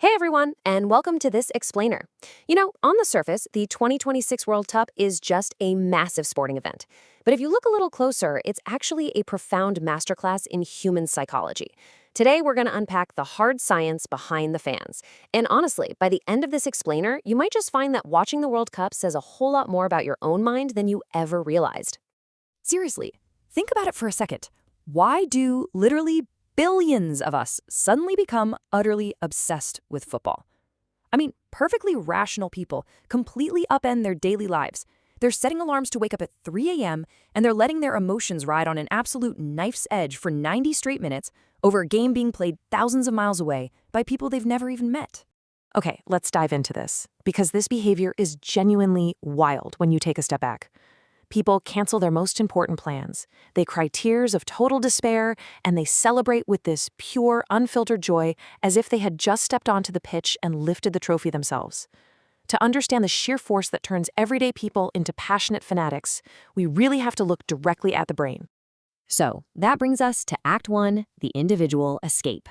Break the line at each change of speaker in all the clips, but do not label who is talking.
Hey everyone, and welcome to this explainer. On the surface, the 2026 World Cup is just a massive sporting event. But if you look a little closer, it's actually a profound masterclass in human psychology. Today, we're going to unpack the hard science behind the fans. And honestly, by the end of this explainer, you might just find that watching the World Cup says a whole lot more about your own mind than you ever realized.
Seriously, think about it for a second. Why do literally billions of us suddenly become utterly obsessed with football? I mean, perfectly rational people completely upend their daily lives. They're setting alarms to wake up at 3 a.m., and they're letting their emotions ride on an absolute knife's edge for 90 straight minutes over a game being played thousands of miles away by people they've never even met.
Okay, let's dive into this, because this behavior is genuinely wild when you take a step back. People cancel their most important plans. They cry tears of total despair, and they celebrate with this pure, unfiltered joy as if they had just stepped onto the pitch and lifted the trophy themselves. To understand the sheer force that turns everyday people into passionate fanatics, we really have to look directly at the brain.
So, that brings us to Act 1, the individual escape.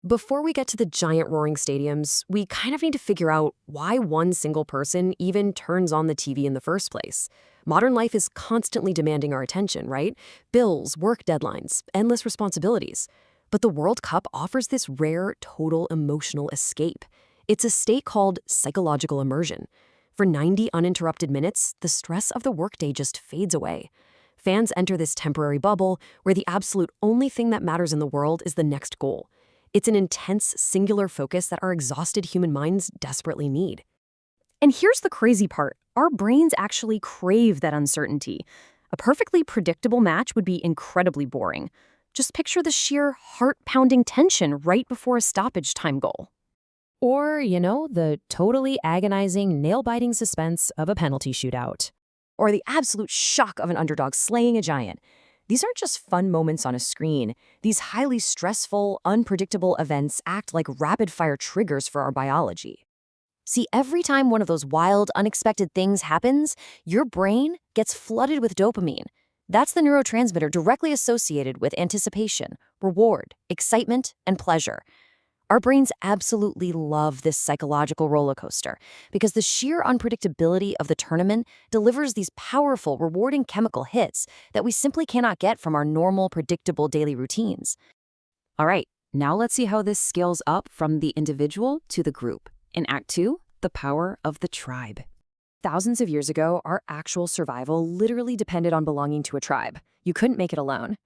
Before we get to the giant roaring stadiums, we kind of need to figure out why one single person even turns on the TV in the first place. Modern life is constantly demanding our attention, right? Bills, work deadlines, endless responsibilities. But the World Cup offers this rare, total emotional escape. It's a state called psychological immersion. For 90 uninterrupted minutes, the stress of the workday just fades away. Fans enter this temporary bubble where the absolute only thing that matters in the world is the next goal. It's an intense, singular focus that our exhausted human minds desperately need.
And here's the crazy part. Our brains actually crave that uncertainty. A perfectly predictable match would be incredibly boring. Just picture the sheer heart-pounding tension right before a stoppage time goal.
Or, the totally agonizing, nail-biting suspense of a penalty shootout. Or the absolute shock of an underdog slaying a giant. These aren't just fun moments on a screen. These highly stressful, unpredictable events act like rapid-fire triggers for our biology. See, every time one of those wild, unexpected things happens, your brain gets flooded with dopamine. That's the neurotransmitter directly associated with anticipation, reward, excitement, and pleasure. Our brains absolutely love this psychological roller coaster because the sheer unpredictability of the tournament delivers these powerful, rewarding chemical hits that we simply cannot get from our normal, predictable daily routines.
All right, now let's see how this scales up from the individual to the group. In Act 2, the power of the tribe.
Thousands of years ago, our actual survival literally depended on belonging to a tribe. You couldn't make it alone.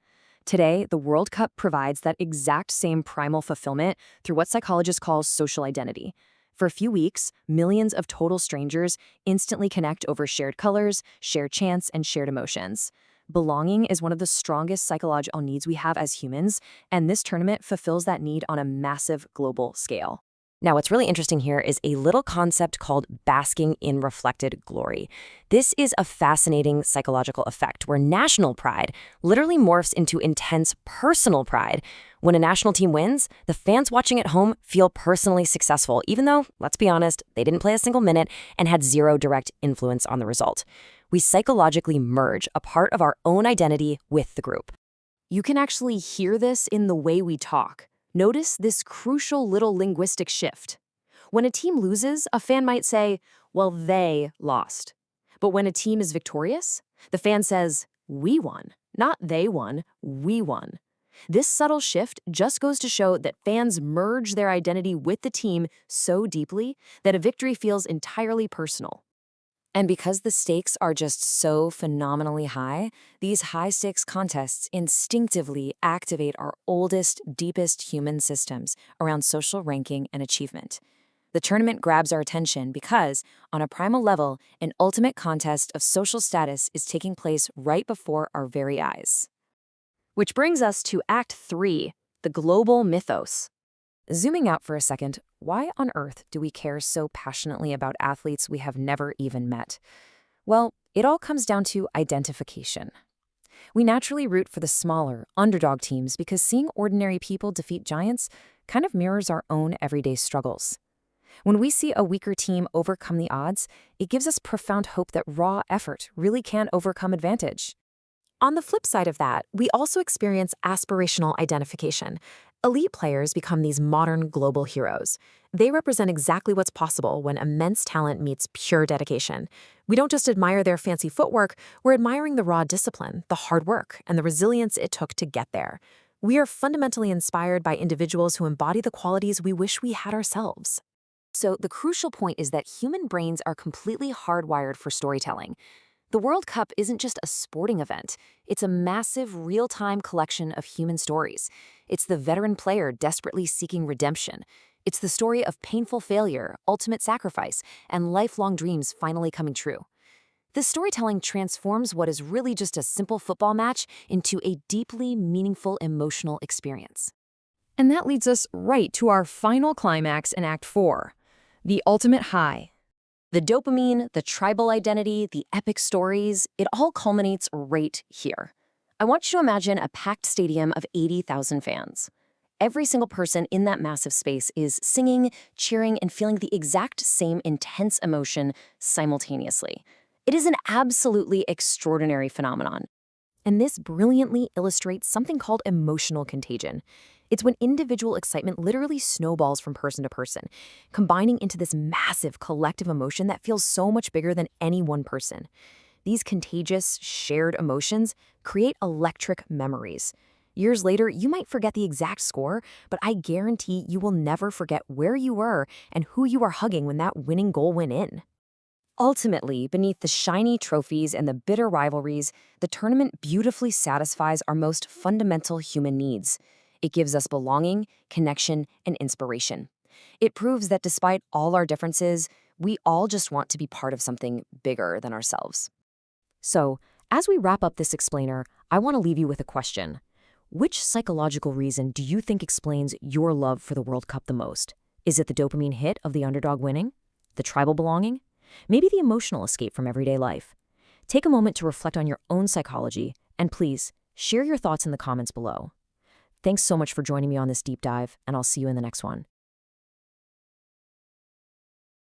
Today, the World Cup provides that exact same primal fulfillment through what psychologists call social identity. For a few weeks, millions of total strangers instantly connect over shared colors, shared chants, and shared emotions. Belonging is one of the strongest psychological needs we have as humans, and this tournament fulfills that need on a massive global scale. Now, what's really interesting here is a little concept called basking in reflected glory. This is a fascinating psychological effect where national pride literally morphs into intense personal pride. When a national team wins, the fans watching at home feel personally successful, even though, let's be honest, they didn't play a single minute and had zero direct influence on the result. We psychologically merge a part of our own identity with the group. You can actually hear this in the way we talk. Notice this crucial little linguistic shift. When a team loses, a fan might say, well, they lost. But when a team is victorious, the fan says, we won. Not they won, we won. This subtle shift just goes to show that fans merge their identity with the team so deeply that a victory feels entirely personal. And because the stakes are just so phenomenally high, these high-stakes contests instinctively activate our oldest, deepest human systems around social ranking and achievement. The tournament grabs our attention because, on a primal level, an ultimate contest of social status is taking place right before our very eyes. Which brings us to Act 3, the global mythos. Zooming out for a second, why on earth do we care so passionately about athletes we have never even met? Well, it all comes down to identification. We naturally root for the smaller, underdog teams because seeing ordinary people defeat giants kind of mirrors our own everyday struggles. When we see a weaker team overcome the odds, it gives us profound hope that raw effort really can overcome advantage. On the flip side of that, we also experience aspirational identification.
Elite players become these modern global heroes. They represent exactly what's possible when immense talent meets pure dedication. We don't just admire their fancy footwork, we're admiring the raw discipline, the hard work, and the resilience it took to get there. We are fundamentally inspired by individuals who embody the qualities we wish we had ourselves.
So the crucial point is that human brains are completely hardwired for storytelling. The World Cup isn't just a sporting event. It's a massive, real-time collection of human stories. It's the veteran player desperately seeking redemption. It's the story of painful failure, ultimate sacrifice, and lifelong dreams finally coming true. This storytelling transforms what is really just a simple football match into a deeply meaningful emotional experience.
And that leads us right to our final climax in Act 4, the ultimate high. The dopamine, the tribal identity, the epic stories, it all culminates right here. I want you to imagine a packed stadium of 80,000 fans. Every single person in that massive space is singing, cheering, and feeling the exact same intense emotion simultaneously. It is an absolutely extraordinary phenomenon.
And this brilliantly illustrates something called emotional contagion. It's when individual excitement literally snowballs from person to person, combining into this massive collective emotion that feels so much bigger than any one person. These contagious, shared emotions create electric memories. Years later, you might forget the exact score, but I guarantee you will never forget where you were and who you were hugging when that winning goal went in.
Ultimately, beneath the shiny trophies and the bitter rivalries, the tournament beautifully satisfies our most fundamental human needs. It gives us belonging, connection, and inspiration. It proves that despite all our differences, we all just want to be part of something bigger than ourselves. So, as we wrap up this explainer, I want to leave you with a question. Which psychological reason do you think explains your love for the World Cup the most? Is it the dopamine hit of the underdog winning? The tribal belonging? Maybe the emotional escape from everyday life? Take a moment to reflect on your own psychology, and please, share your thoughts in the comments below. Thanks so much for joining me on this deep dive, and I'll see you in the next one.